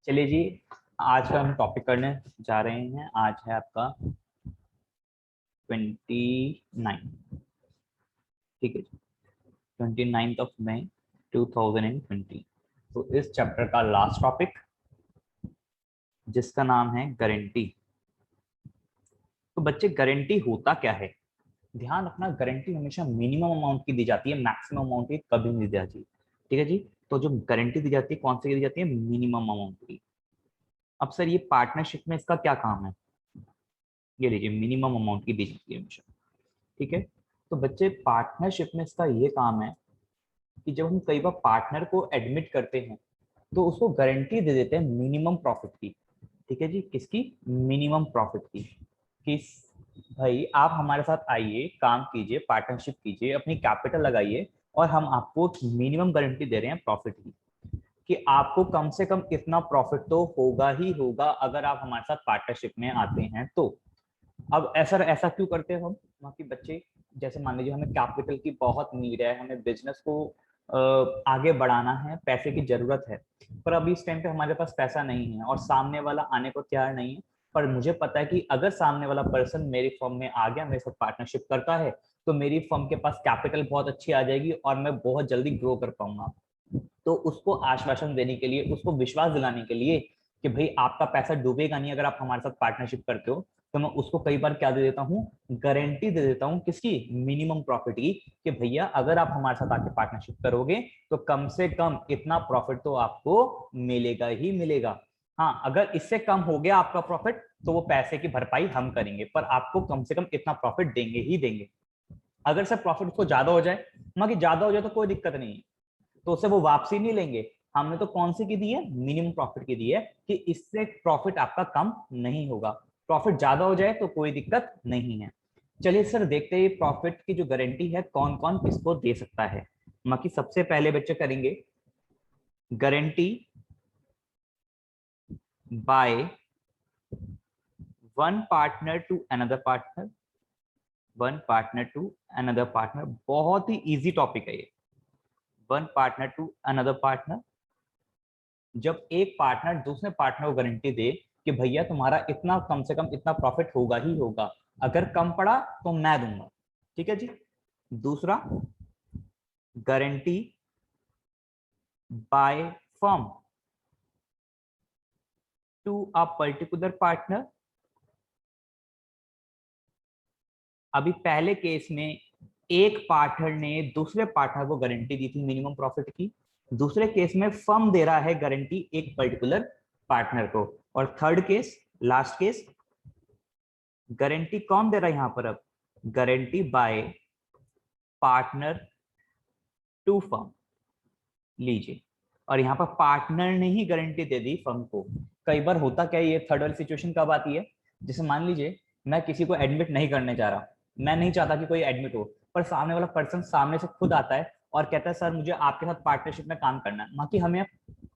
चलिए जी, आज का हम टॉपिक करने जा रहे हैं। आज है आपका 29, ठीक है जी, 29 मई 2020। तो इस चैप्टर का लास्ट टॉपिक जिसका नाम है गारंटी। तो बच्चे, गारंटी होता क्या है? ध्यान रखना, गारंटी हमेशा मिनिमम अमाउंट की दी जाती है, मैक्सिमम अमाउंट की कभी नहीं दी जाती। ठीक है जी। तो जो गारंटी दी जाती है कौन सी दी जाती है? मिनिमम अमाउंट की। अब सर ये पार्टनरशिप में इसका क्या काम है? ये लीजिए, मिनिमम अमाउंट की दी जाती है हमेशा। ठीक है। तो बच्चे, पार्टनरशिप में इसका ये काम है कि जब हम कई बार पार्टनर को एडमिट करते हैं तो उसको गारंटी दे देते हैं मिनिमम प्रॉफिट की। ठीक है जी, किसकी? मिनिमम प्रॉफिट की। कि भाई आप हमारे साथ आइए, काम कीजिए, पार्टनरशिप कीजिए, अपनी कैपिटल लगाइए और हम आपको मिनिमम गारंटी दे रहे हैं प्रॉफिट की, कि आपको कम से कम इतना प्रॉफिट तो होगा ही होगा अगर आप हमारे साथ पार्टनरशिप में आते हैं तो। अब ऐसा ऐसा क्यों करते हैं हम? वहाँ के बच्चे, जैसे मान लीजिए हमें कैपिटल की बहुत नीड है, हमें बिजनेस को आगे बढ़ाना है, पैसे की जरूरत है, पर अभी इस टाइम पे हमारे पास पैसा नहीं है और सामने वाला आने को तैयार नहीं है। पर मुझे पता है कि अगर सामने वाला पर्सन मेरी फर्म में आ गया, मेरे साथ पार्टनरशिप करता है, तो मेरी फर्म के पास कैपिटल बहुत अच्छी आ जाएगी और मैं बहुत जल्दी ग्रो कर पाऊंगा। तो उसको आश्वासन देने के लिए, उसको विश्वास दिलाने के लिए कि भाई आपका पैसा डूबेगा नहीं अगर आप हमारे साथ पार्टनरशिप करते हो, तो मैं उसको कई बार क्या दे देता हूँ? गारंटी दे देता हूँ। किसकी? मिनिमम प्रॉफिट की। कि भैया अगर आप हमारे साथ आके पार्टनरशिप करोगे तो कम से कम इतना प्रॉफिट तो आपको मिलेगा ही मिलेगा। हाँ, अगर इससे कम हो गया आपका प्रॉफिट तो वो पैसे की भरपाई हम करेंगे, पर आपको कम से कम इतना प्रॉफिट देंगे ही देंगे। अगर सर प्रॉफिट उसको ज्यादा हो जाए, मान कि ज्यादा हो जाए तो कोई दिक्कत नहीं है, तो उससे वो वापसी नहीं लेंगे। हमने तो कौन सी की दी है? मिनिमम प्रॉफिट की दी है, कि इससे प्रॉफिट आपका कम नहीं होगा। प्रॉफिट ज्यादा हो जाए तो कोई दिक्कत नहीं है। चलिए सर, देखते हैं प्रॉफिट की जो गारंटी है कौन कौन किसको दे सकता है। बाकी सबसे पहले बच्चे करेंगे guarantee by one partner to another partner. One partner to another partner, बहुत ही इजी टॉपिक है ये। One partner to another partner, जब एक पार्टनर दूसरे पार्टनर को गारंटी दे कि भैया तुम्हारा इतना, कम से कम इतना प्रॉफिट होगा ही होगा, अगर कम पड़ा तो मैं दूंगा। ठीक है जी। दूसरा, guarantee by firm to a particular partner. अभी पहले केस में एक पार्टनर ने दूसरे पार्टनर को गारंटी दी थी मिनिमम प्रॉफिट की। दूसरे केस में फर्म दे रहा है गारंटी एक पर्टिकुलर पार्टनर को। और third case, last case, guarantee कौन दे रहा है यहां पर? अब guarantee by partner to firm. लीजिए, और यहाँ पर पार्टनर ने ही गारंटी दे दी फर्म को। कई बार होता क्या है, ये थर्ड वाली सिचुएशन कब आती है? जैसे मान लीजिए मैं किसी को एडमिट नहीं करने जा रहा, मैं नहीं चाहता कि कोई एडमिट हो, पर सामने वाला पर्सन सामने से खुद आता है और कहता है सर मुझे आपके साथ पार्टनरशिप में काम करना है। बाकी हमें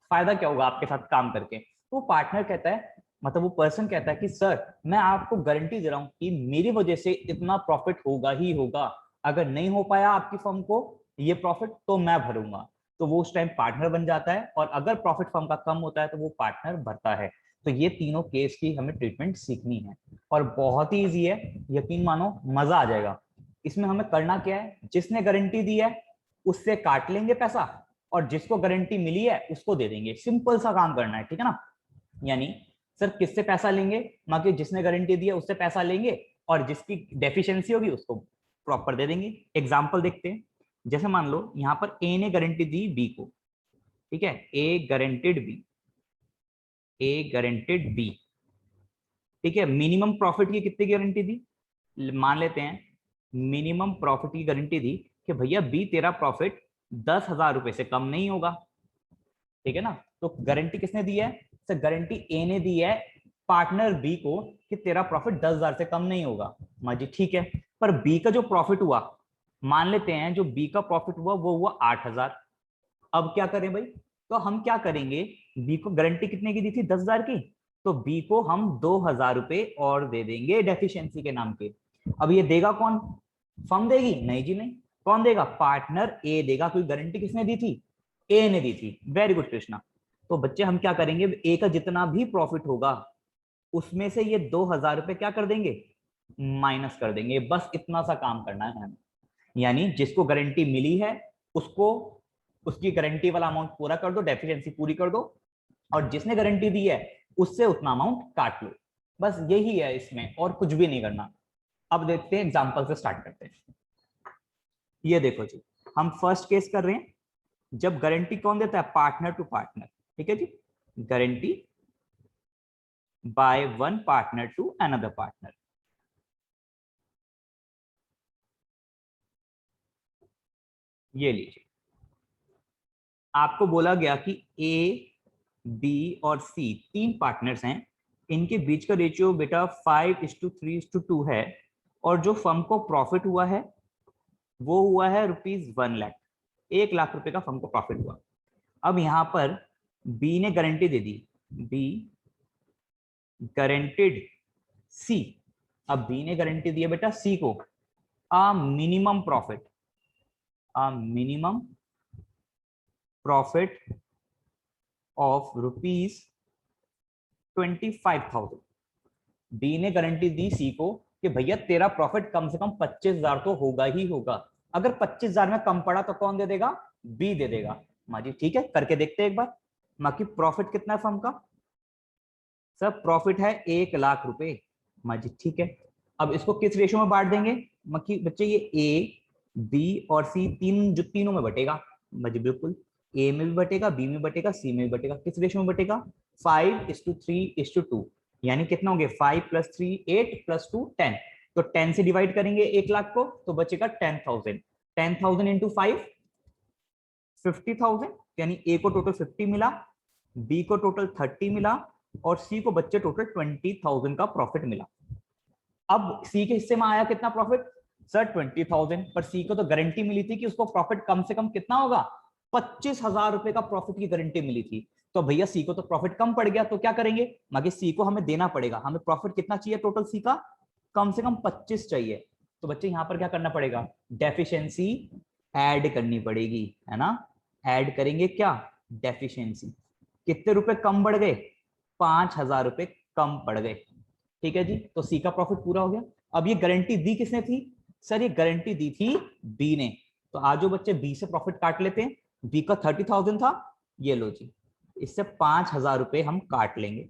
फायदा क्या होगा आपके साथ काम करके? तो वो पार्टनर कहता है, मतलब वो पर्सन कहता है कि सर मैं आपको गारंटी दे रहा हूँ कि मेरी वजह से इतना प्रॉफिट होगा ही होगा, अगर नहीं हो पाया आपकी फर्म को ये प्रॉफिट तो मैं भरूंगा। तो वो उस टाइम पार्टनर बन जाता है, और अगर प्रॉफिट फर्म का कम होता है तो वो पार्टनर भरता है। तो ये तीनों केस की हमें ट्रीटमेंट सीखनी है और बहुत ही इजी है, यकीन मानो मजा आ जाएगा। इसमें हमें करना क्या है? जिसने गारंटी दी है उससे काट लेंगे पैसा, और जिसको गारंटी मिली है उसको दे देंगे। सिंपल सा काम करना है, ठीक है ना? यानी सर किससे पैसा लेंगे? बाकी जिसने गारंटी दी है उससे पैसा लेंगे, और जिसकी डेफिशिएंसी होगी उसको प्रॉपर दे देंगे। एग्जांपल देखते हैं। जैसे मान लो यहाँ पर ए ने गारंटी दी बी को, ठीक है, ए गारंटेड बी, ए गारंटेड बी, ठीक है। मिनिमम प्रॉफिट की कितनी गारंटी दी? मान लेते हैं मिनिमम प्रॉफिट की गारंटी दी कि भैया बी तेरा प्रॉफिट 10,000 रुपए से कम नहीं होगा, ठीक है ना? तो गारंटी किसने दी है? सर गारंटी ए ने दी है पार्टनर बी को कि तेरा प्रॉफिट 10,000 से कम नहीं होगा। हाँ जी, ठीक है। पर बी का जो प्रॉफिट हुआ, मान लेते हैं जो बी का प्रॉफिट हुआ वो हुआ 8,000। अब क्या करें भाई? तो हम क्या करेंगे, बी को गारंटी कितने की दी थी? 10,000 की, तो बी को हम 2,000 रुपए और दे देंगे डेफिशिएंसी के नाम पे। अब ये देगा कौन? फर्म देगी? नहीं जी नहीं। कौन देगा? पार्टनर ए देगा, क्योंकि गारंटी किसने दी थी? ए ने दी थी। Very good Krishna. तो बच्चे हम क्या करेंगे, ए का जितना भी प्रॉफिट होगा उसमें से ये 2000 रुपए क्या कर देंगे, माइनस कर देंगे। बस इतना सा काम करना है हमें। यानी जिसको गारंटी मिली है उसको उसकी गारंटी वाला अमाउंट पूरा कर दो, डेफिशिएंसी पूरी कर दो, और जिसने गारंटी दी है उससे उतना अमाउंट काट लो। बस यही है इसमें, और कुछ भी नहीं करना। अब देखते हैं, एग्जांपल से स्टार्ट करते हैं। ये देखो जी, हम फर्स्ट केस कर रहे हैं जब गारंटी कौन देता है, पार्टनर टू पार्टनर। ठीक है जी, guarantee by one partner to another partner. ये लीजिए, आपको बोला गया कि ए, बी और सी तीन पार्टनर्स हैं, इनके बीच का रेशियो बेटा 5:3:2 है, और जो फर्म को प्रॉफिट हुआ है वो हुआ है ₹1,00,000, 1,00,000 रुपए का फर्म को प्रॉफिट हुआ। अब यहां पर बी ने गारंटी दे दी, बी गारंटेड सी। अब बी ने गारंटी दी है बेटा सी को minimum profit, minimum profit of ₹25,000। B ने गारंटी दी सी को कि भैया तेरा प्रॉफिट कम से कम 25,000 तो होगा ही होगा। अगर 25,000 में कम पड़ा तो कौन दे देगा, बी दे देगा। माँ जी ठीक है, करके देखते हैं एक बार। माँ की प्रॉफिट कितना है फर्म का, सर प्रॉफिट है 1,00,000 रुपए। माँ जी ठीक है, अब इसको किस रेशियो में बांट देंगे, माँ की बच्चे ये ए, बी और सी तीन जो तीनों में बटेगा। माँ जी बिल्कुल, ए में भी बटेगा, बी में बटेगा, सी में भी बटेगा। किस रेशियो में बटेगा, 5:3:2। यानी कितना हो गया, 5 + 3 8 + 2 10। तो 10 से डिवाइड करेंगे 1,00,000 को तो बचेगा 10,000। 10,000 इंटू 5 50,000। यानी ए को टोटल 50 मिला, बी को टोटल 30 मिला, और सी को बच्चे टोटल 20,000 का प्रॉफिट मिला। अब सी के हिस्से में आया कितना प्रॉफिट, सर 20,000। पर सी को तो गारंटी मिली थी कि उसको प्रॉफिट कम से कम कितना होगा, 25,000 रुपए का प्रॉफिट की गारंटी मिली थी। तो भैया सी को तो प्रॉफिट कम पड़ गया, तो क्या करेंगे, मगर सी को हमें देना पड़ेगा। हमें प्रॉफिट कितना चाहिए टोटल सी का, कम से कम 25 चाहिए। तो बच्चे यहां पर क्या करना पड़ेगा, डेफिशिएंसी ऐड करनी पड़ेगी, है ना। ऐड करेंगे क्या, डेफिशिएंसी। कितने रुपए कम बढ़ गए, 5,000 रुपए कम पड़ गए। ठीक है जी, तो सी का प्रॉफिट पूरा हो गया। अब ये गारंटी दी किसने थी, सर ये गारंटी दी थी बी ने। तो आज जो बच्चे बी से प्रॉफिट काट लेते हैं, बी का 30,000 था, ये लो जी, इससे 5,000 रुपए हम काट लेंगे।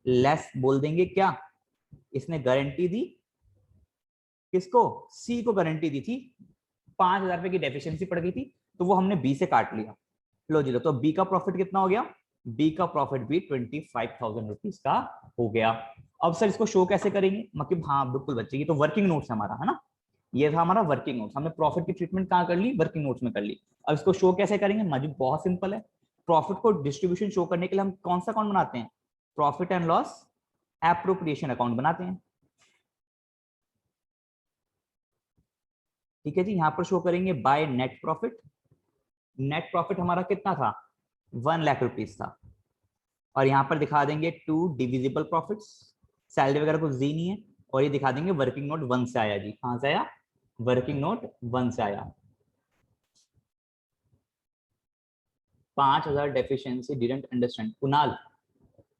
लेस बोल देंगे क्या, इसने गारंटी दी किसको, सी को गारंटी दी थी, 5,000 रुपए की डेफिशिएंसी पड़ गई थी, तो वो हमने बी से काट लिया। लो जी लो, तो बी का प्रॉफिट कितना हो गया, बी का प्रॉफिट भी 25,000 रुपीज का हो गया। अब सर इसको शो कैसे करेंगे, मतलब हाँ बिल्कुल बच्चे, ये तो वर्किंग नोट्स हमारा है ना, ये था हमारा वर्किंग नोट्स। हमने प्रॉफिट की ट्रीटमेंट कहाँ कर ली, वर्किंग नोट्स में कर ली। अब इसको शो कैसे करेंगे, मजीद बहुत सिंपल है। प्रॉफिट को डिस्ट्रीब्यूशन शो करने के लिए हम कौन सा अकाउंट बनाते हैं, profit and loss appropriation account बनाते हैं। ठीक है जी, यहां पर शो करेंगे by net profit. Net profit हमारा कितना था, 1,00,000 रुपीज था। और यहां पर दिखा देंगे टू डिविजिबल प्रॉफिट्स, सैलरी वगैरह कुछ दी नहीं है। और ये दिखा देंगे वर्किंग नोट 1 से आया जी, कहां से आया, वर्किंग नोट 1 से आया। 5,000 डेफिशिएंसी, डिडंट अंडरस्टैंड कुणाल।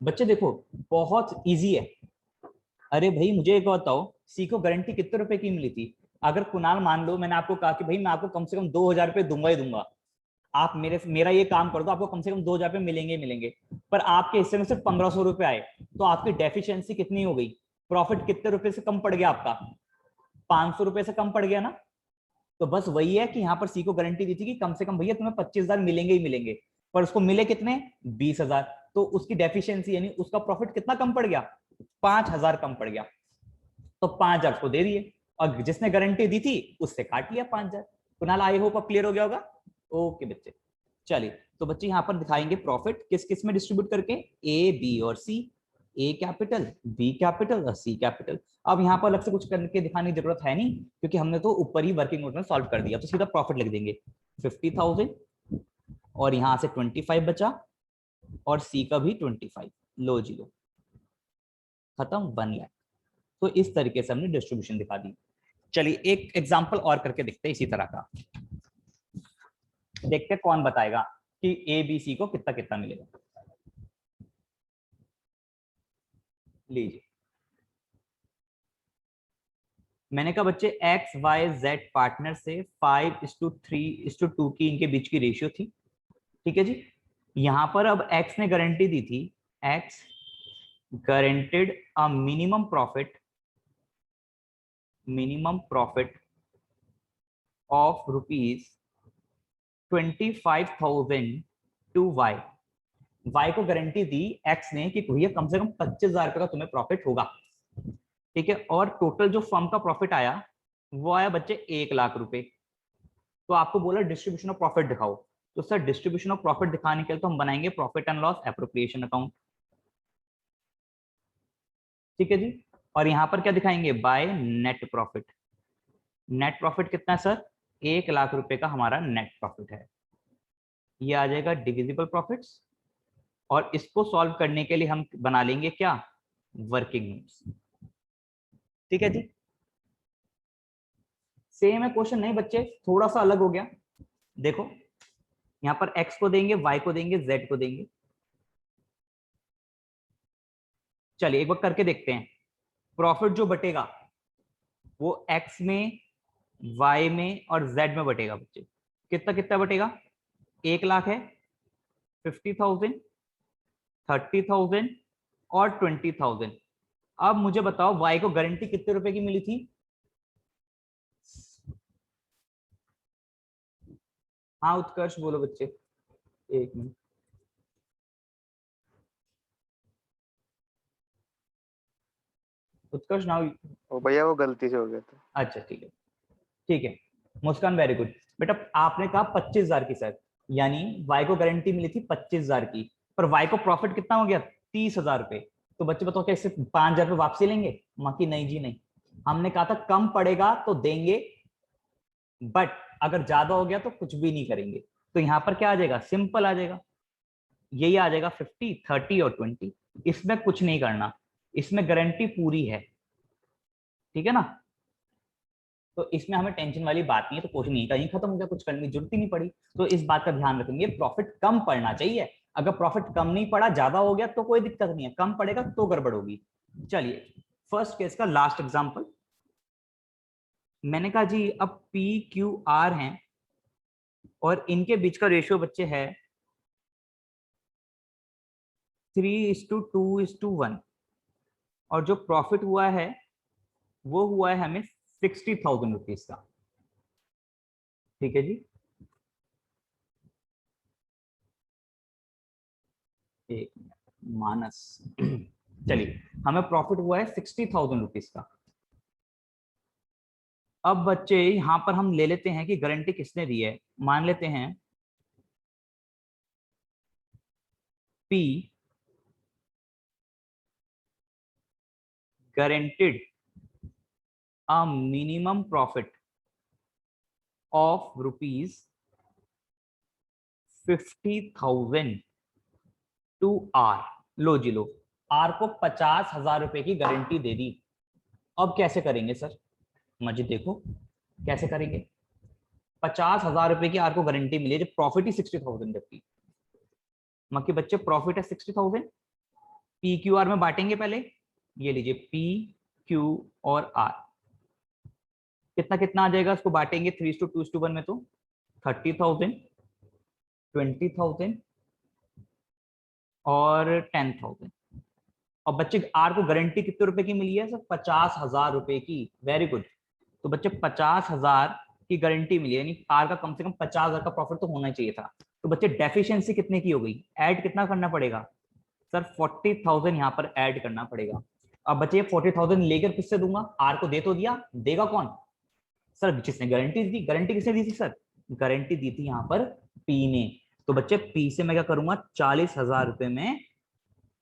बच्चे देखो बहुत इजी है। अरे भाई मुझे एक बताओ, सी को गारंटी कितने रुपए की मिली थी। अगर कुणाल मान लो मैंने आपको कहा कि भाई मैं आपको कम से कम 2,000 रुपए दूंगा ही दूंगा, आप मेरा ये काम कर दो, आपको कम से कम 2,000 रुपए मिलेंगे ही मिलेंगे। पर आपके हिस्से में सिर्फ 1,500 रुपए आए, तो आपकी डेफिशिएंसी कितनी हो गई, प्रॉफिट कितने रुपए से कम पड़ गया आपका, 500 रुपए से कम पड़ गया ना। तो बस वही है कि यहाँ पर सी को गारंटी दी थी कि कम से कम भैया तुम्हें 25,000 मिलेंगे ही मिलेंगे, पर उसको मिले कितने, 20,000। तो उसकी डेफिशिएंसी यानी उसका प्रॉफिट कितना कम पड़ गया, 5,000 कम पड़ गया। तो 5,000 उसको दे दिए, और जिसने गारंटी दी थी उससे काट लिया 5,000। कुणाल आई होप अब क्लियर हो गया होगा। ओके बच्चे, चलिए तो बच्चे यहाँ पर दिखाएंगे प्रॉफिट किस किस में डिस्ट्रीब्यूट करके, ए, बी और सी। ए कैपिटल, बी कैपिटल और सी कैपिटल। अब यहाँ पर अलग से कुछ करके दिखाने की जरूरत है नहीं, क्योंकि हमने तो ऊपर ही वर्किंग नोट में सॉल्व कर दिया। तो सीधा प्रॉफिट लिख देंगे 50,000, और यहाँ से 25 बचा, और सी का भी 25। लो जी लो, खत्म, 1,00,000। तो इस तरीके से हमने डिस्ट्रीब्यूशन दिखा दी। चलिए एक एग्जांपल और करके देखते हैं इसी तरह का, देखते हैं कौन बताएगा कि ए बी सी को कितना कितना मिलेगा। लीजिए, मैंने कहा बच्चे एक्स वाई जेड पार्टनर से 5:3:2 की इनके बीच की रेशियो थी। ठीक है जी। यहां पर अब एक्स ने गारंटी दी थी, X guaranteed a minimum profit of ₹25,000 to Y. Y को गारंटी दी एक्स ने कि भैया कम से कम 25,000 रुपए का तुम्हें प्रॉफिट होगा। ठीक है, और टोटल जो फर्म का प्रॉफिट आया वो आया बच्चे 1,00,000 रुपए। तो आपको बोला डिस्ट्रीब्यूशन ऑफ प्रॉफिट दिखाओ, तो सर डिस्ट्रीब्यूशन ऑफ प्रॉफिट दिखाने के लिए तो हम बनाएंगे profit and loss appropriation account. ठीक है जी। और यहां पर क्या दिखाएंगे, by net profit. Net profit कितना है सर, 1,00,000 रुपए का हमारा नेट प्रॉफिट है। ये आ जाएगा डिविजिबल प्रॉफिट्स, और इसको सॉल्व करने के लिए हम बना लेंगे क्या, वर्किंग नोट्स। ठीक है जी। सेम है क्वेश्चन, नहीं बच्चे थोड़ा सा अलग हो गया। देखो यहां पर x को देंगे, y को देंगे, z को देंगे। चलिए एक बार करके देखते हैं। प्रॉफिट जो बटेगा वो x में, y में और z में बटेगा बच्चे। कितना कितना बटेगा, 1,00,000 है, 50,000, 30,000 और 20,000। अब मुझे बताओ y को गारंटी कितने रुपए की मिली थी। हाँ उत्कर्ष बोलो बच्चे, एक मिनट। उत्कर्ष नाउ। ओ भैया वो गलती से हो गया था। अच्छा ठीक है, ठीक है। मुस्कान वेरी गुड बेटा, आपने कहा 25,000 की सर, यानी वाई को गारंटी मिली थी 25,000 की, पर वाई को प्रॉफिट कितना हो गया, 30,000 रुपए। तो बच्चे बताओ क्या इससे 5,000 रुपए वापसी लेंगे, माँ की नहीं जी नहीं। हमने कहा था कम पड़ेगा तो देंगे, बट अगर ज्यादा हो गया तो कुछ भी नहीं करेंगे। तो यहां पर क्या आ जाएगा, सिंपल आ जाएगा, यही आ जाएगा 50, 30 और 20। इसमें कुछ नहीं करना, इसमें गारंटी पूरी है। ठीक है ना, तो इसमें हमें टेंशन वाली बात नहीं है। तो क्वेश्चन यहीं का यहीं खत्म हो गया, कुछ करने की जरूरत ही नहीं पड़ी। तो इस बात का ध्यान रखेंगे, प्रॉफिट कम पड़ना चाहिए। अगर प्रॉफिट कम नहीं पड़ा, ज्यादा हो गया तो कोई दिक्कत नहीं है, कम पड़ेगा तो गड़बड़ होगी। चलिए फर्स्ट केस का लास्ट एग्जांपल। मैंने कहा जी अब पी क्यू आर हैं और इनके बीच का रेशियो बच्चे है 3:2:1, और जो प्रॉफिट हुआ है वो हुआ है हमें 60,000 रुपीज का। ठीक है जी, एक मिनट, मानस चलिए हमें प्रॉफिट हुआ है 60,000 रुपीज का। अब बच्चे यहां पर हम ले लेते हैं कि गारंटी किसने दी है। मान लेते हैं P guaranteed a minimum profit of ₹50,000 to R. लो जी लो, आर को 50,000 रुपए की गारंटी दे दी। अब कैसे करेंगे सर, मजे देखो कैसे करेंगे। 50,000 रुपए की आर को गारंटी मिली है जब प्रॉफिट ही 60,000, जबकि मक्की बच्चे प्रॉफिट है 60,000। पी क्यू आर में बांटेंगे पहले, ये लीजिए पी क्यू और आर, कितना कितना आ जाएगा, उसको बांटेंगे 3:2:1 में, तो 30,000, 20,000 और 10,000। और बच्चे आर को गारंटी कितने रुपए की मिली है सर, 50,000 रुपए की। Very good. तो बच्चे 50,000 की गारंटी मिली है, यानी आर का कम से कम 50,000 का प्रॉफिट तो होना ही चाहिए था। तो बच्चे डेफिशिएंसी कितने की हो गई, ऐड कितना करना पड़ेगा सर, 40,000 यहाँ पर ऐड करना पड़ेगा। अब बच्चे 40,000 लेकर किससे दूंगा, आर को दे तो दिया, देगा कौन सर, जिसने गारंटी दी। गारंटी किसने दी थी सर, गारंटी दी थी यहाँ पर पी ने। तो बच्चे पी से मैं क्या करूंगा, 40,000 रुपए में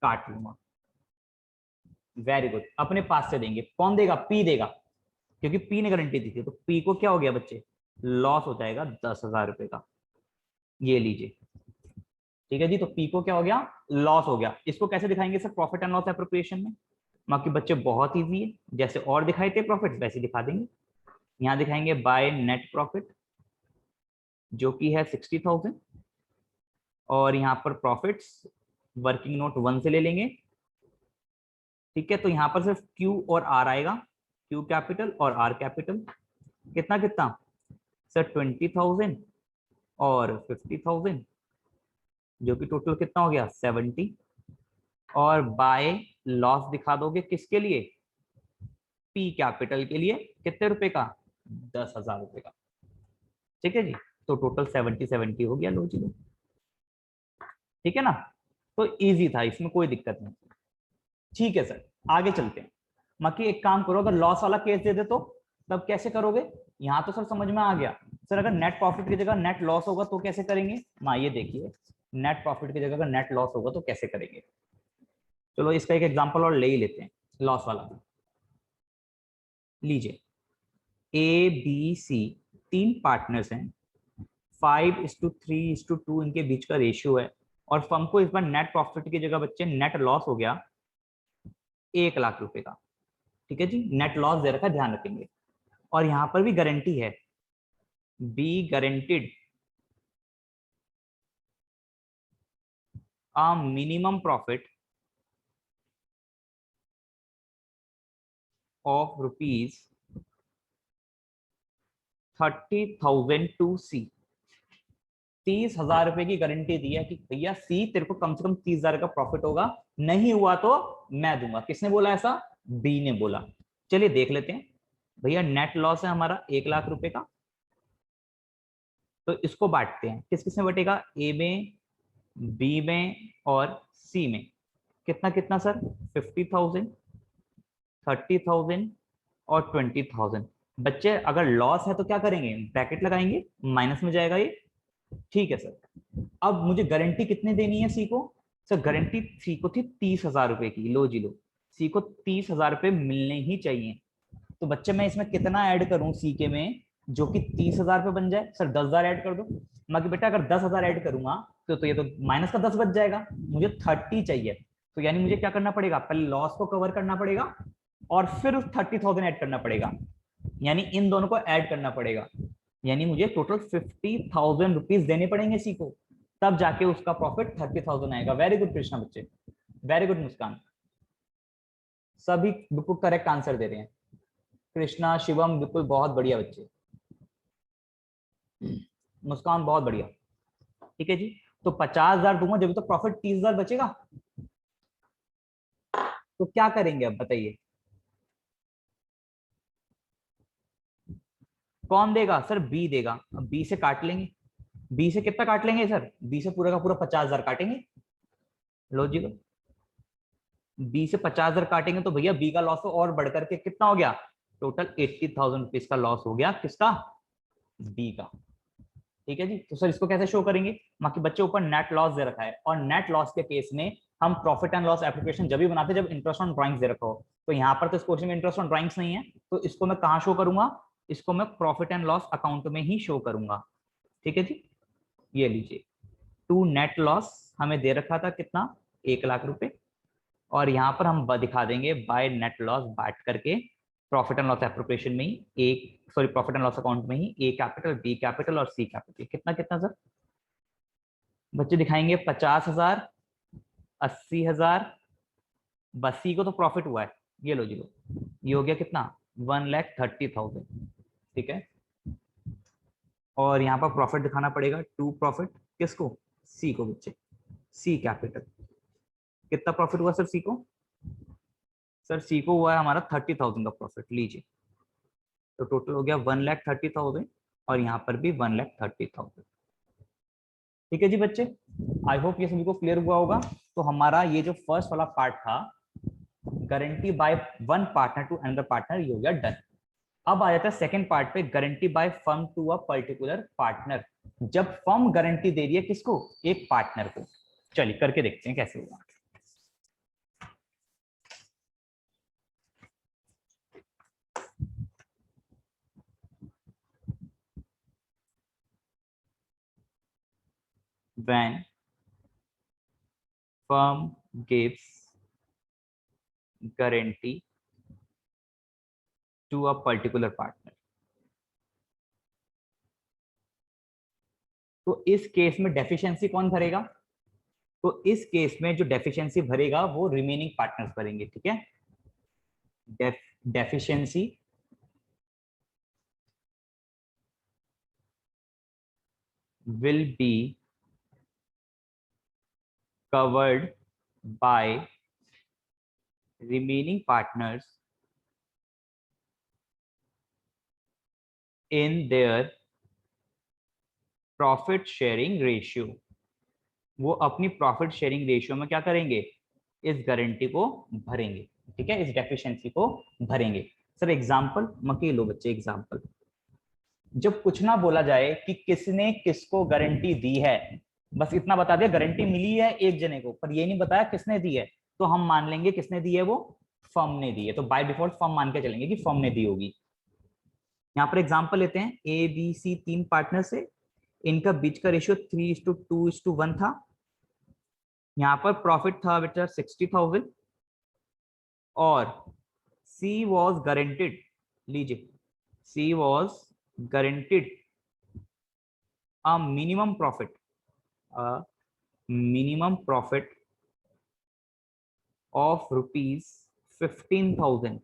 काट लूंगा। वेरी गुड, अपने पास से देंगे, कौन देगा, पी देगा, क्योंकि पी ने गारंटी दी थी। तो पी को क्या हो गया बच्चे, लॉस हो जाएगा 10,000 रुपए का। ये लीजिए, ठीक है जी। तो पी को क्या हो गया, लॉस हो गया। इसको कैसे दिखाएंगे sir, profit and loss appropriation में। बाकी बच्चे बहुत इजी है, जैसे और दिखाए थे प्रॉफिट वैसे दिखा देंगे। यहाँ दिखाएंगे बाय नेट प्रॉफिट जो कि है 60,000, और यहाँ पर प्रॉफिट्स वर्किंग नोट 1 से ले लेंगे, ठीक है, तो यहाँ पर सिर्फ क्यू और आर आएगा, क्यू कैपिटल और आर कैपिटल। कितना कितना सर 20,000 और 50,000, जो कि टोटल कितना हो गया 70। और बाय लॉस दिखा दोगे किसके लिए, पी कैपिटल के लिए, कितने रुपए का 10,000 रुपए का। ठीक है जी, तो टोटल 70 हो गया। लो जी लो, ठीक है ना, तो इजी था, इसमें कोई दिक्कत नहीं। ठीक है सर, आगे चलते हैं। बाकी एक काम करो, अगर लॉस वाला केस दे दे तो तब कैसे करोगे, यहाँ तो सर समझ में आ गया। सर अगर नेट प्रॉफिट की जगह नेट लॉस होगा तो कैसे करेंगे, ना ये देखिए, नेट प्रॉफिट की जगह अगर नेट लॉस होगा तो कैसे करेंगे। चलो इसका एक एग्जांपल और ले ही लेते हैं, लॉस वाला। लीजिए ए बी सी तीन पार्टनर्स हैं, 5:3:2 इनके बीच का रेशियो है, और फर्म को इस बार नेट प्रॉफिट की जगह बच्चे नेट लॉस हो गया 1,00,000 रुपए का। ठीक है जी, नेट लॉस दे रखा है, ध्यान रखेंगे। और यहां पर भी गारंटी है, B guaranteed a minimum profit of rupees 30,000 to C। 30,000 रुपए की गारंटी दी है कि भैया सी तेरे को कम से कम 30,000 का प्रॉफिट होगा, नहीं हुआ तो मैं दूंगा। किसने बोला ऐसा, बी ने बोला। चलिए देख लेते हैं। भैया नेट लॉस है हमारा 1,00,000 रुपए का, तो इसको बांटते हैं, किस किस में बटेगा, ए में, बी में और सी में। कितना कितना सर 50,000, 30,000 और 20,000। बच्चे अगर लॉस है तो क्या करेंगे, ब्रैकेट लगाएंगे, माइनस में जाएगा ये। ठीक है सर, अब मुझे गारंटी कितने देनी है सी को, सर गारंटी सी को थी 30,000 रुपए की। लो जी लो, सी को 30,000 रुपए मिलने ही चाहिए। तो बच्चे मैं इसमें कितना ऐड करूं सी के में, जो कि 30,000 रुपए बन जाए। सर 10,000 ऐड कर दो। बाकी बेटा अगर 10,000 ऐड करूंगा तो ये तो माइनस का 10 बच जाएगा, मुझे 30 चाहिए। तो यानी मुझे क्या करना पड़ेगा, पहले लॉस को कवर करना पड़ेगा और फिर उस 30,000 ऐड करना पड़ेगा, यानी इन दोनों को ऐड करना पड़ेगा। यानी मुझे टोटल 50,000 रुपीज देने पड़ेंगे सी को, तब जाके उसका प्रॉफिट 30,000 आएगा। वेरी गुड कृष्णा बच्चे, वेरी गुड मुस्कान, सभी बिल्कुल करेक्ट आंसर दे रहे हैं। कृष्णा, शिवम, बिल्कुल बहुत बढ़िया बच्चे, मुस्कान बहुत बढ़िया। ठीक है जी, तो 50,000 दूंगा जब तो प्रॉफिट 30,000 बचेगा। तो क्या करेंगे अब बताइए, कौन देगा, सर बी देगा। अब बी से काट लेंगे, बी से कितना काट लेंगे सर, बी से पूरा का पूरा 50,000 काटेंगे। लो जी लो, बी से 50,000 काटेंगे तो भैया बी का लॉस तो और बढ़ करके कितना हो गया, टोटल 80,000 रुपीज का लॉस हो गया, किसका, बी का। ठीक है जी, तो सर इसको कैसे शो करेंगे, बाकी बच्चे ऊपर नेट लॉस दे रखा है, और नेट लॉस के केस में हम प्रॉफिट एंड लॉस एप्लीकेशन जब भी बनाते हैं जब इंटरेस्ट ऑन ड्राइंग्स दे रखा हो। तो यहाँ पर तो इस क्वेश्चन में इंटरेस्ट ऑन ड्राइंग्स नहीं है, तो इसको मैं कहाँ शो करूंगा, इसको मैं प्रॉफिट एंड लॉस अकाउंट में ही शो करूंगा। ठीक है जी, ये लीजिए, टू नेट लॉस हमें दे रखा था कितना, 1,00,000 रुपए, और यहाँ पर हम दिखा देंगे बाय नेट लॉस बांट करके प्रॉफिट एंड लॉस एप्रोप्रिएशन में ही, एक sorry profit and loss account में ही, ए कैपिटल, बी कैपिटल और सी कैपिटल। कितना कितना सर, बच्चे दिखाएंगे 50,000, 80,000, बस सी को तो प्रॉफिट हुआ है, ये लो जी लो, ये हो गया कितना 1,30,000। ठीक है, और यहाँ पर प्रॉफिट दिखाना पड़ेगा, टू प्रॉफिट, किसको, सी को बच्चे, सी कैपिटल। कितना प्रॉफिट हुआ सर सी को, सर सी को हुआ है हमारा 30,000 का प्रॉफिट। लीजिए, तो टोटल हो गया 1,30,000, और यहाँ पर भी 1,30,000। ठीक है जी बच्चे, आई होप ये सभी को क्लियर हुआ होगा। तो हमारा ये जो फर्स्ट वाला पार्ट था, guarantee by one partner to another partner, ये हो गया डन। अब आ जाता है सेकंड पार्ट पे, guarantee by firm to a particular partner. जब फर्म गारंटी दे रही है किसको, एक पार्टनर को। चलिए करके देखते हैं कैसे होगा। When firm gives guarantee to a particular partner, तो इस केस में डेफिशिएंसी कौन भरेगा, तो इस केस में जो डेफिशिएंसी भरेगा वो रिमेनिंग पार्टनर्स भरेंगे। ठीक है, deficiency will be covered by remaining partners in their profit sharing ratio। वो अपनी प्रॉफिट शेयरिंग रेशियो में क्या करेंगे, इस गारंटी को भरेंगे, ठीक है, इस डेफिशिएंसी को भरेंगे। सर एग्जांपल मत लो बच्चे, एग्जांपल जब कुछ ना बोला जाए कि किसने किसको गारंटी दी है, बस इतना बता दिया गारंटी मिली है एक जने को, पर ये नहीं बताया किसने दी है, तो हम मान लेंगे किसने दी है, वो फर्म ने दी है, तो बाय डिफॉल्ट फर्म मान के चलेंगे कि फर्म ने दी होगी। यहाँ पर एग्जांपल लेते हैं, ए बी सी 3 पार्टनर से, इनका बीच का रेशियो 3:2:1 था। यहाँ पर प्रॉफिट था बेटा 60,000 और सी वॉज गारंटेड, लीजिए C was guaranteed a minimum profit of ₹15,000।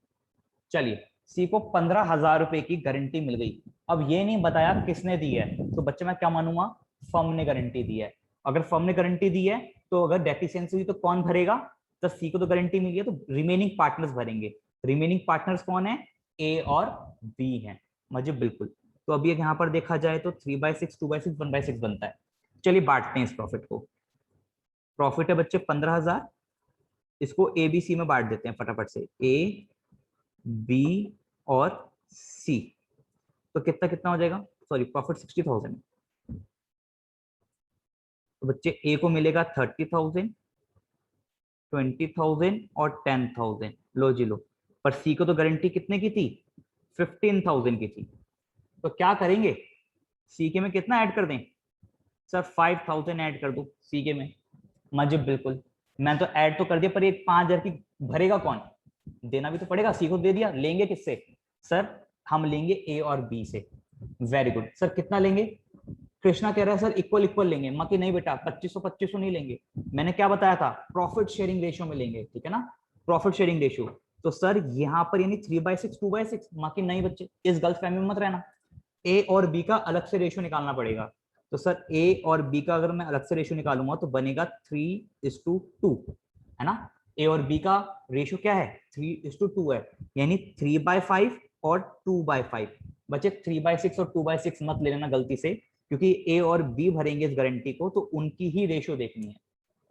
चलिए सी को 15,000 रुपए की गारंटी मिल गई। अब ये नहीं बताया किसने दी है, तो बच्चे मैं क्या मानूंगा, फर्म ने गारंटी दी है। अगर फर्म ने गारंटी दी है तो अगर डेफिशिएंसी हुई तो कौन भरेगा, तो सी को तो गारंटी मिली है तो रिमेनिंग पार्टनर्स भरेंगे। रिमेनिंग पार्टनर्स कौन है, ए और बी है। मुझे बिल्कुल, तो अभी यहाँ पर देखा जाए तो 3/6, 2/6, 1/6 बनता है। चलिए बांटते हैं इस प्रॉफिट को। प्रॉफिट है बच्चे 15,000, इसको ए बी सी में बांट देते हैं फटाफट से, ए बी और सी। तो कितना कितना हो जाएगा, सॉरी प्रॉफिट 60,000, तो बच्चे ए को मिलेगा 30,000, 20,000 और 10,000। लो जी लो, पर सी को तो गारंटी कितने की थी, 15,000 की थी। तो क्या करेंगे, सी के में कितना ऐड कर दें, सर 5,000 ऐड कर दो सी के में। मजिब बिल्कुल, मैं तो ऐड तो कर दिया, पर ये 5,000 की भरेगा कौन, देना भी तो पड़ेगा। सी को दे दिया, लेंगे किससे, सर हम लेंगे ए और बी से। वेरी गुड सर, कितना लेंगे, कृष्णा कह रहा है सर इक्वल इक्वल लेंगे। मकी नहीं बेटा, 2500 नहीं लेंगे, मैंने क्या बताया था, प्रॉफिट शेयरिंग रेशियो में लेंगे, ठीक है ना, प्रॉफिट शेयरिंग रेशियो। तो सर यहाँ पर यानी 3/6, 2/6। मकी नहीं बच्चे, इस गलत फहमी में मत रहना, ए और बी का अलग से रेशियो निकालना पड़ेगा। तो सर ए और बी का अगर मैं अलग से रेशियो निकालूंगा तो बनेगा 3:2, है ना। ए और बी का रेशियो क्या है, 3:2 है, यानी 3/5 और 2/5। बच्चे 3/6 और 2/6 मत ले लेना गलती से, क्योंकि ए और बी भरेंगे इस गारंटी को, तो उनकी ही रेशियो देखनी है,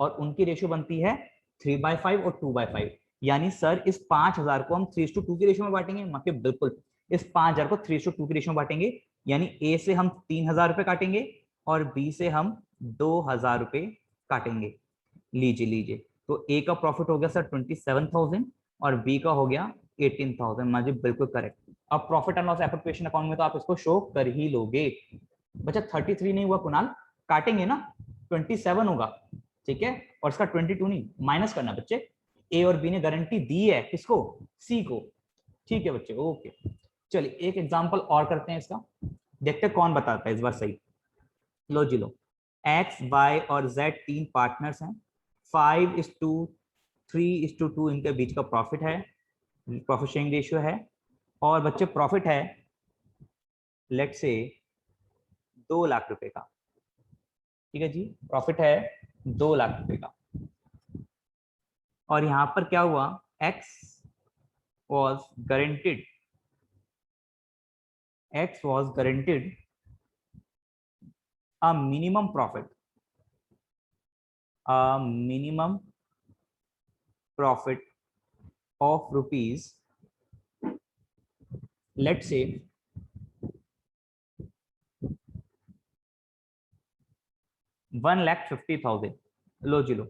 और उनकी रेशियो बनती है 3/5 और 2/5। यानी सर इस 5,000 को हम 3:2 की रेशियो में बांटेंगे, माके बिल्कुल इस 5,000 को 3:2 की रेशियो में बांटेंगे। यानी ए से हम 3,000 रुपए काटेंगे और बी से हम 2,000 रुपए काटेंगे। लीजिए लीजिए, तो ए का प्रॉफिट हो गया सर 27,000 और बी का हो गया 18,000। माजी बिल्कुल करेक्ट। अब profit and loss appropriation account में तो आप इसको शो कर ही लोगे। बच्चा 33 नहीं हुआ कुणाल, काटेंगे ना, 27 होगा, ठीक है, और इसका 22 नहीं, माइनस करना बच्चे। ए और बी ने गारंटी दी है किसको, सी को, ठीक है बच्चे, ओके। चलिए एक एग्जांपल और करते हैं इसका, देखते हैं कौन बताता है इस बार सही। लो जी लो, एक्स वाई और जेड 3 पार्टनर्स हैं, 5:3:2 इनके बीच का प्रॉफिट है, प्रॉफिट शेयरिंग रेशियो है। और बच्चे प्रॉफिट है लेट से 2 लाख रुपए का, ठीक है जी, प्रॉफिट है 2 लाख रुपए का। और यहां पर क्या हुआ, X was guaranteed a minimum profit of rupees, let's say 1,50,000। लो जी लो,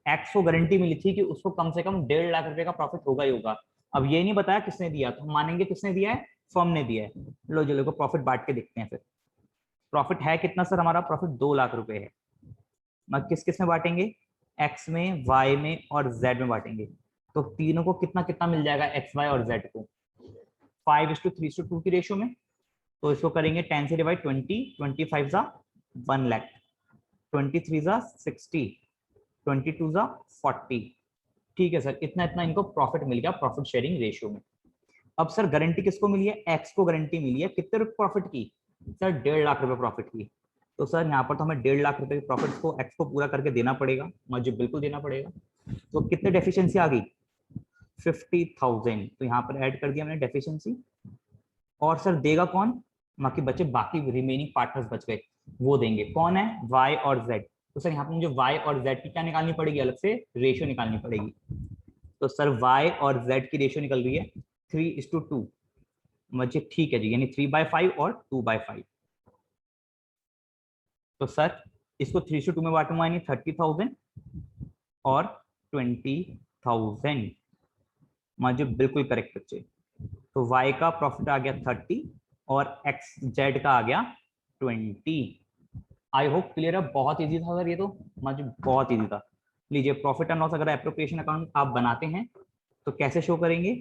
एक्स को गारंटी मिली थी कि उसको कम से कम 1.5 लाख रुपए का प्रॉफिट होगा ही होगा। अब ये नहीं बताया किसने दिया, तो हम मानेंगे किसने दिया है, फर्म ने दिया है। लो जी लो, को प्रॉफिट बांट के देखते हैं फिर। प्रॉफिट है कितना सर, हमारा प्रॉफिट 2 लाख रुपए है। मैं किस किस में बांटेंगे, एक्स में, वाई में और जेड में बांटेंगे। तो तीनों को कितना कितना मिल जाएगा, एक्स वाई और जेड को, 5:3:2 की रेशियो में। तो इसको करेंगे 10 से डिवाइड, 20, 25 जा 1 लाख, 23 जा 60, 22 जा 40, ठीक है सर, इतना इतना इनको प्रॉफिट मिल गया प्रॉफिट शेयरिंग रेशियो में। अब सर गारंटी किसको मिली है? एक्स को गारंटी मिली है, कितने रुपए प्रॉफिट की सर? 1.5 लाख रुपए प्रॉफिट की। तो सर यहाँ पर तो हमें 1.5 लाख रुपए के प्रॉफिट को एक्स को पूरा करके देना पड़ेगा, मुझे बिल्कुल देना पड़ेगा। तो कितने डेफिशिएंसी आ गई? 50,000। तो यहाँ पर ऐड कर दिया मैंने डेफिशिएंसी। और सर देगा कौन? बाकी बचे, बाकी रिमेनिंग पार्टनर्स बच गए, वो देंगे। कौन है? वाई और जेड। तो सर यहाँ पर मुझे वाई और जेड की क्या निकालनी पड़ेगी? अलग से रेशियो निकालनी पड़ेगी। तो सर वाई और जेड की रेशियो निकल रही है 3:2। मुझे ठीक है जी, यानी 3/5 और 2/5। तो सर इसको 3:2 में बांटूंगा, यानी 30,000 और 20,000। मुझे बिल्कुल करेक्ट बच्चे। तो y का प्रॉफिट आ गया 30 और x z का आ गया 20। आई होप क्लियर है। बहुत इजी था सर ये तो, मुझे बहुत इजी था। लीजिए प्रॉफिट एंड लॉस अगर एप्रोप्रिएशन अकाउंट आप बनाते हैं तो कैसे शो करेंगे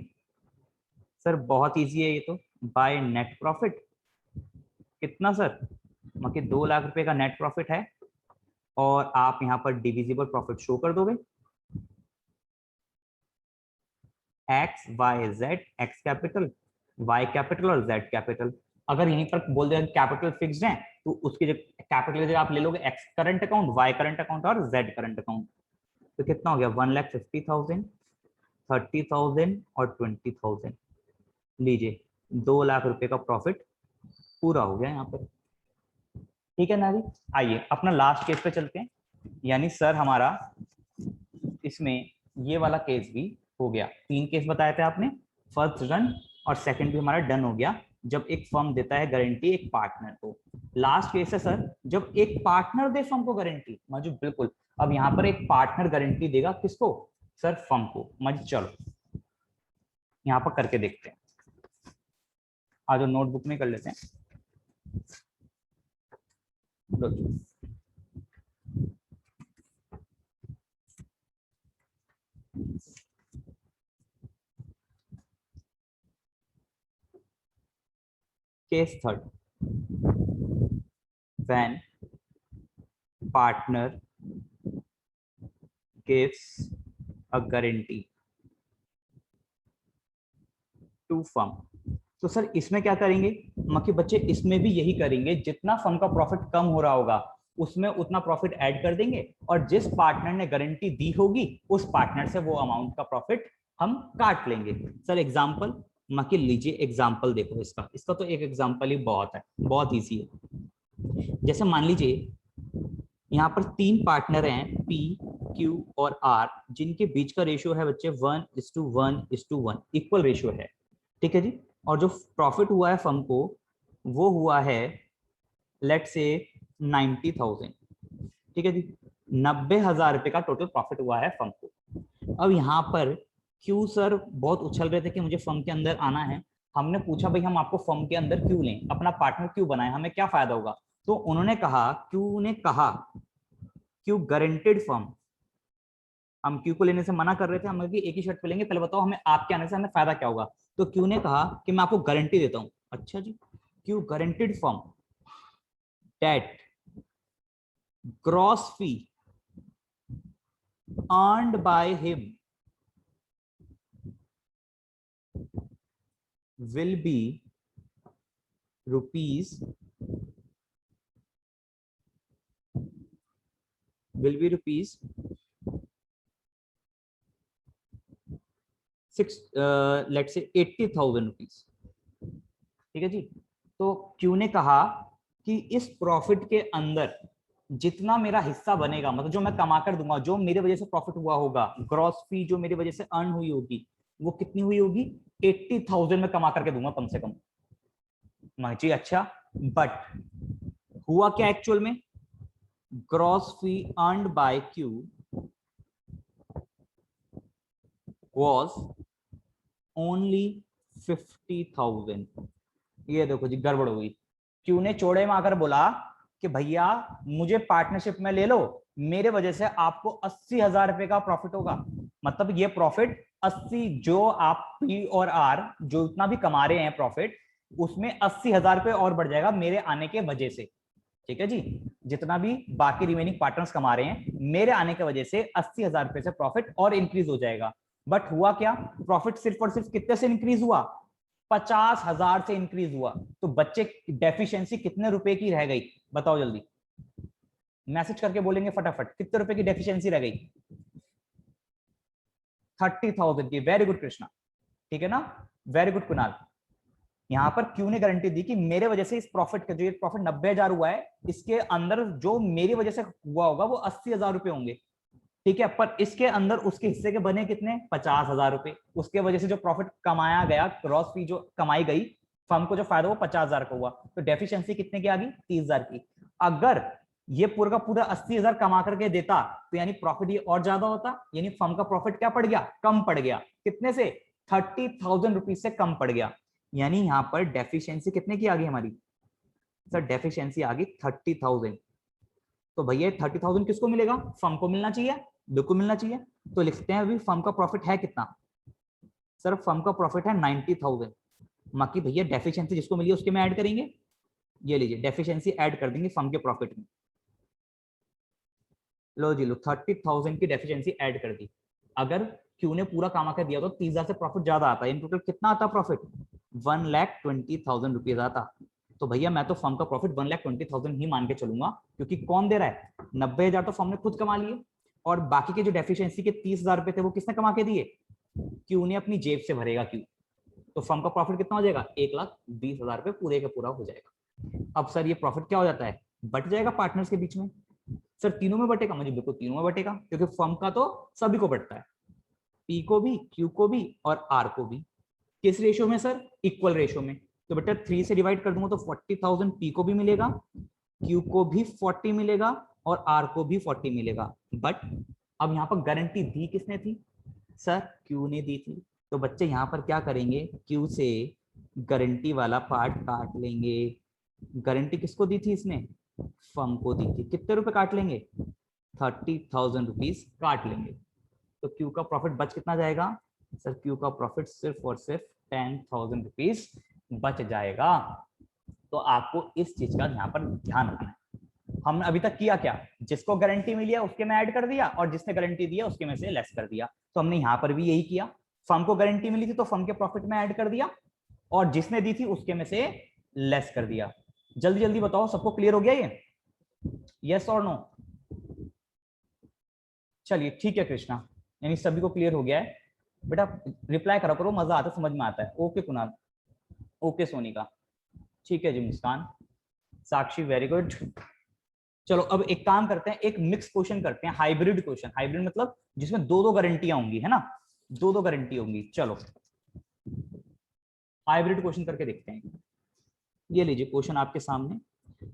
सर? बहुत इजी है ये तो, बाय नेट प्रॉफिट। कितना सर? बाकी 2 लाख रुपए का नेट प्रॉफिट है और आप यहाँ पर डिविजिबल प्रॉफिट शो कर दोगे। X Y Z, X capital, Y capital और जेड कैपिटल। अगर यहीं पर बोल दें कैपिटल फिक्स्ड है तो उसकी जगह कैपिटल की जगह आप ले लोगे X current account, Y current account और जेड करंट अकाउंट। तो कितना हो गया? 1,50,000, 30,000 और 20,000। लीजिए 2 लाख रुपए का प्रॉफिट पूरा हो गया यहाँ पर। ठीक है ना जी? आइए अपना लास्ट केस पे चलते हैं। यानी सर हमारा इसमें ये वाला केस भी हो गया। 3 केस बताए थे आपने, फर्स्ट डन और सेकंड भी हमारा डन हो गया। जब एक फर्म देता है गारंटी एक पार्टनर को। लास्ट केस है सर जब एक पार्टनर दे फर्म को गारंटी। मजू बिल्कुल। अब यहाँ पर एक पार्टनर गारंटी देगा किसको सर? फर्म को। मज चलो यहाँ पर करके देखते हैं। आज नोटबुक में कर लेते हैं। Case third, when partner gives a guarantee to firm। तो सर इसमें क्या करेंगे मक्खी बच्चे? इसमें भी यही करेंगे, जितना फर्म का प्रॉफिट कम हो रहा होगा उसमें उतना प्रॉफिट ऐड कर देंगे और जिस पार्टनर ने गारंटी दी होगी उस पार्टनर से वो अमाउंट का प्रॉफिट हम काट लेंगे। सर एग्जांपल मक्खी लीजिए, एग्जांपल देखो इसका। इसका तो एक एग्जांपल ही बहुत है, बहुत इजी है। जैसे मान लीजिए यहाँ पर 3 पार्टनर हैं P, Q और R, जिनके बीच का रेशियो है बच्चे 1:1:1, इक्वल रेशियो है। ठीक है जी। और जो प्रॉफिट हुआ है फर्म को वो हुआ है लेट से 90,000। ठीक है जी, 90,000 रुपए का टोटल प्रॉफिट हुआ है फर्म को। अब यहाँ पर क्यू सर बहुत उछल रहे थे कि मुझे फर्म के अंदर आना है। हमने पूछा भाई हम आपको फर्म के अंदर क्यों लें, अपना पार्टनर क्यों बनाएं, हमें क्या फायदा होगा? तो उन्होंने कहा, क्यू ने कहा, क्यू गारंटेड फर्म। हम क्यू को लेने से मना कर रहे थे, हम एक ही शर्त पे लेंगे, पहले बताओ हमें आपके आने से हमें फायदा क्या होगा? तो क्यू ने कहा कि मैं आपको गारंटी देता हूं। अच्छा जी, Q guaranteed firm that gross fee earned by him will be rupees 80,000 rupees. ठीक है जी। तो क्यू ने कहा कि इस प्रॉफिट के अंदर जितना मेरा हिस्सा बनेगा, मतलब जो मैं कमा कर दूंगा, जो मेरे वजह से प्रॉफिट हुआ होगा, ग्रॉस फी जो मेरी वजह से अर्न हुई होगी वो कितनी हुई होगी? 80,000 में कमा करके दूंगा कम से कम। जी अच्छा, बट हुआ क्या एक्चुअल में? Gross fee earned bye Q was only 50,000। ये देखो जी गड़बड़ हुई। क्यू ने चौड़े में आकर बोला कि भैया मुझे पार्टनरशिप में ले लो, मेरे वजह से आपको 80,000 रुपए का प्रॉफिट होगा। मतलब ये प्रॉफिट 80, जो आप पी और आर जो इतना भी कमा रहे हैं प्रॉफिट, उसमें 80,000 रुपए और बढ़ जाएगा मेरे आने के वजह से। ठीक है जी। जितना भी बाकी रिमेनिंग पार्टनर्स कमा रहे हैं, मेरे आने की वजह से 80,000 रुपए से प्रॉफिट और इंक्रीज हो जाएगा। बट हुआ क्या, प्रॉफिट सिर्फ और सिर्फ कितने से इंक्रीज हुआ, 50,000 से इंक्रीज हुआ। तो बच्चे डेफिशिएंसी कितने रुपए की रह गई, बताओ जल्दी, मैसेज करके बोलेंगे फटाफट, कितने रुपए की डेफिशिएंसी रह गई, 30,000 की। वेरी गुड कृष्णा, ठीक है ना, वेरी गुड कुणाल। यहां पर क्यू ने गारंटी दी कि मेरे वजह से इस प्रॉफिट का, जो ये प्रॉफिट 90,000 हुआ है, इसके अंदर जो मेरी वजह से हुआ होगा वो 80,000 रुपए होंगे, ठीक है। पर इसके अंदर उसके हिस्से के बने कितने, 50,000 रुपए। उसके वजह से जो प्रॉफिट कमाया गया, क्रॉस फी जो कमाई गई, फर्म को जो फायदा वो 50,000 का हुआ। तो डेफिशिएंसी कितने की आ गई, 30,000 की। अगर ये पूरा का पूरा 80,000 कमा करके देता तो यानी प्रॉफिट ये और ज्यादा होता, यानी फर्म का प्रॉफिट क्या पड़ गया, कम पड़ गया। कितने से, 30,000 रुपीज से कम पड़ गया। यानी यहां पर डेफिशिएंसी कितने की आ गई हमारी, सर डेफिशिएंसी आ गई 30,000। तो भैया 30,000 किसको मिलेगा, फर्म को मिलना चाहिए, बिल्कुल मिलना चाहिए। तो लिखते हैं अभी फर्म का प्रॉफिट है कितना, सर फर्म का प्रॉफिट है 90,000। बाकी भैया डेफिशिएंसी जिसको मिली है उसके में ऐड करेंगे, ये लीजिए डेफिशिएंसी ऐड कर देंगे फर्म के प्रॉफिट में। लो जी लो, 30,000 की डेफिशिएंसी ऐड कर दी। अगर क्यू ने पूरा काम आकर दिया तो 30,000 से प्रॉफिट ज्यादा आता है। इन टोटल कितना आता प्रॉफिट, 1,20,000 रुपीज आता। तो भैया मैं तो फर्म का प्रॉफिट 1,20,000 ही मान के चलूंगा, क्योंकि कौन दे रहा है, 90,000 तो फर्म ने खुद कमा लिए, और बाकी के जो डेफिशिएंसी के 30,000 रुपए थे वो किसने कमा के दिए, क्यू ने अपनी जेब से भरेगा क्यू। तो फर्म का प्रॉफिट कितना हो जाएगा, 1,20,000 रुपए पूरे का पूरा हो जाएगा। अब सर ये प्रॉफिट क्या हो जाता है, बट जाएगा पार्टनर्स के बीच में। सर तीनों में बटेगा, मुझे बिल्कुल तीनों में बटेगा, क्योंकि फर्म का तो सभी को बटता है, पी को भी, क्यू को भी और आर को भी। किस रेशियो में सर, इक्वल रेशियो में। तो बेटा 3 से डिवाइड कर दूंगा तो 40,000 पी को भी मिलेगा, क्यू को भी 40 मिलेगा और आर को भी 40 मिलेगा। बट अब यहाँ पर गारंटी दी किसने थी, सर क्यू ने दी थी। तो बच्चे यहाँ पर क्या करेंगे, क्यू से गारंटी वाला पार्ट काट लेंगे। गारंटी किसको दी थी इसने, फर्म को दी थी। कितने रुपए काट लेंगे, 30,000 रुपीज काट लेंगे। तो क्यू का प्रॉफिट बच कितना जाएगा, सर क्यू का प्रॉफिट सिर्फ और सिर्फ 10,000 रुपीज बच जाएगा। तो आपको इस चीज का यहाँ पर ध्यान रखना है। हमने अभी तक किया क्या, जिसको गारंटी मिली है उसके में ऐड कर दिया, और जिसने गारंटी दी है उसके में से लेस कर दिया। तो हमने यहाँ पर भी यही किया, फर्म को गारंटी मिली थी तो फर्म के प्रॉफिट में ऐड कर दिया, और जिसने दी थी उसके में से लेस कर दिया। जल्दी जल्दी बताओ, सबको क्लियर हो गया ये, यस और नो। चलिए ठीक है कृष्णा, यानी सभी को क्लियर हो गया है। बेटा रिप्लाई करा करो, मजा आता है, समझ में आता है। ओके कुणाल, ओके सोनिका, ठीक है जी। मुस्कान, साक्षी वेरी गुड। चलो अब एक काम करते हैं, एक मिक्स क्वेश्चन करते हैं, हाइब्रिड क्वेश्चन। हाइब्रिड मतलब जिसमें दो दो गारंटियां होंगी, है ना, दो दो गारंटी होंगी। चलो हाइब्रिड क्वेश्चन करके देखते हैं। ये लीजिए क्वेश्चन आपके सामने।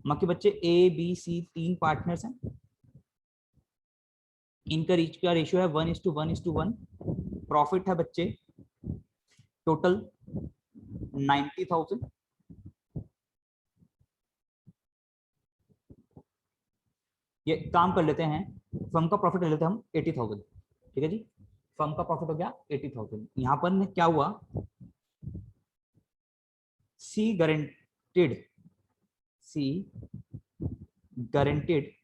बाकी बच्चे ए बी सी 3 पार्टनर्स हैं, इनका रीच का रेशियो है 1:1:1। प्रॉफिट है बच्चे टोटल 90,000। ये काम कर लेते हैं, फर्म का प्रॉफिट ले लेते हैं हम 80,000, ठीक है जी। फर्म का प्रॉफिट हो गया 80,000। यहां पर क्या हुआ, C guaranteed, C guaranteed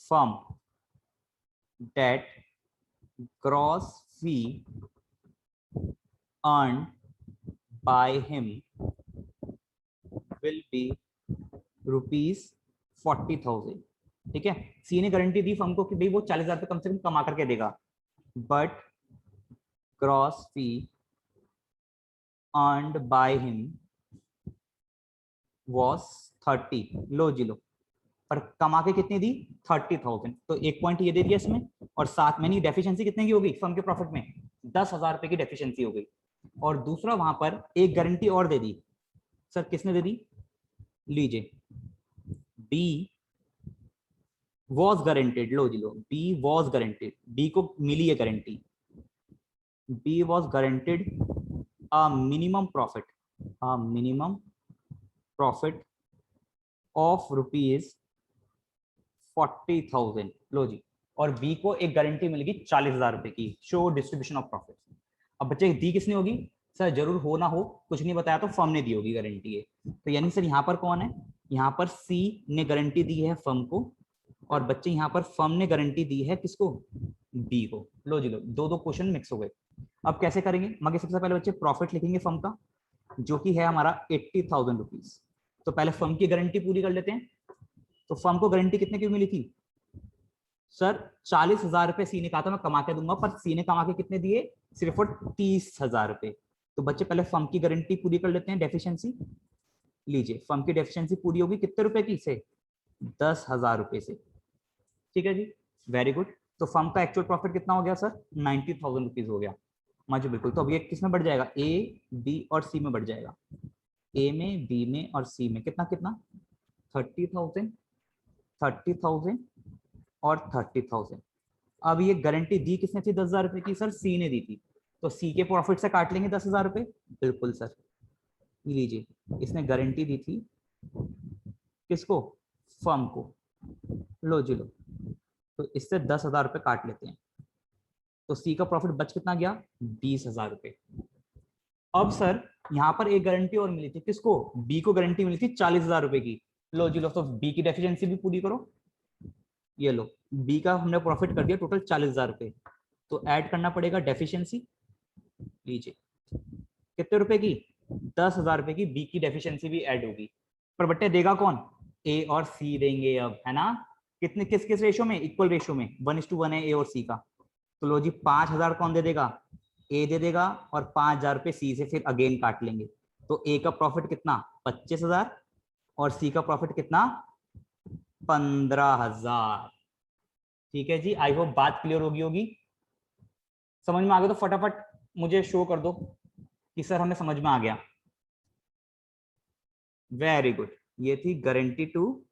firm that gross fee earned by him will be ₹40,000। ठीक है, सी ने गारंटी दी फर्म को कि भाई वो 40,000 रुपये कम से कम कमा करके देगा, but gross fee earned by him was 30। लो जी लो, पर कमा के कितनी दी, 30,000। तो एक पॉइंट ये दे दिया इसमें, और साथ में नहीं डेफिशिएंसी कितने की हो गई फर्म के प्रॉफिट में, 10,000 रुपए की डेफिशिएंसी हो गई। और दूसरा वहां पर एक गारंटी और दे दी, सर किसने दे दी, लीजिए बी वॉज गारंटेड। लो जी लो, बी वॉज गारंटेड, बी को मिली है guarantee, B was guaranteed a minimum profit, a minimum profit of ₹40,000। लो जी, और बी को एक गारंटी मिलेगी 40,000 रुपए की, शो डिस्ट्रीब्यूशन ऑफ प्रॉफिट। अब बच्चे दी किसने होगी, सर जरूर हो ना हो, कुछ नहीं बताया तो फर्म ने दी होगी गारंटी है। तो यानी सर यहाँ पर कौन है, यहाँ पर सी ने गारंटी दी है फर्म को, और बच्चे यहाँ पर फर्म ने गारंटी दी है किसको, बी को। लो जी लो, दो दो क्वेश्चन मिक्स हो गए। अब कैसे करेंगे, मगर सबसे पहले बच्चे प्रॉफिट लिखेंगे फर्म का, जो कि है हमारा 80,000 रुपीज। तो पहले फर्म की गारंटी पूरी कर लेते हैं। तो फर्म को गारंटी कितने की मिली थी सर, 40,000 रुपए सी ने कहा था मैं कमा के दूंगा, पर सी ने कमा के कितने दिए, सिर्फ और 30,000 रुपए। तो बच्चे पहले फर्म की गारंटी पूरी कर लेते हैं, डेफिशिएंसी लीजिए। फर्म की डेफिशिएंसी पूरी होगी कितने रुपए की से, 10,000 रुपए से। ठीक है जी, वेरी गुड। तो फर्म का एक्चुअल प्रॉफिट कितना हो गया सर, 90,000 रुपीज हो गया। माजो बिल्कुल। तो अब ये किस में बढ़ जाएगा, ए बी और सी में बढ़ जाएगा। ए में, बी में और सी में कितना कितना, 30,000, 30,000 और 30,000। अब ये गारंटी दी किसने थी 10,000 रुपए की, सर सी ने दी थी। तो सी के प्रॉफिट से काट लेंगे 10,000 रुपए, बिल्कुल सर। लीजिए, इसने गारंटी दी थी किसको, फर्म को। लो जी लो, तो इससे 10,000 रुपए काट लेते हैं। तो सी का प्रॉफिट बच कितना गया, 20,000 रुपए। अब सर यहाँ पर एक गारंटी और मिली थी किसको, बी को गारंटी मिली थी 40,000 रुपए की। लो जी लो, तो बी की डेफिशिएंसी भी पूरी करो। ये लो, बी का हमने प्रॉफिट कर दिया टोटल 40,000 रुपए। तो ऐड करना पड़ेगा डेफिशिएंसी, लीजिए कितने रुपए की, 10,000 रुपए की बी की डेफिशिएंसी भी ऐड होगी। पर बट्टे देगा कौन, ए और सी देंगे अब, है ना। कितने किस किस रेशो में, इक्वल रेशो में, 1:1 है ए और सी का। तो लो जी 5,000 कौन दे देगा, ए दे देगा, और 5,000 रुपए सी से फिर अगेन काट लेंगे। तो ए का प्रॉफिट कितना, 25,000, और सी का प्रॉफिट कितना, 15,000। ठीक है जी, आई होप बात क्लियर होगी होगी। समझ में आ गया तो फटाफट मुझे शो कर दो कि सर हमें समझ में आ गया। वेरी गुड, ये थी गारंटी टू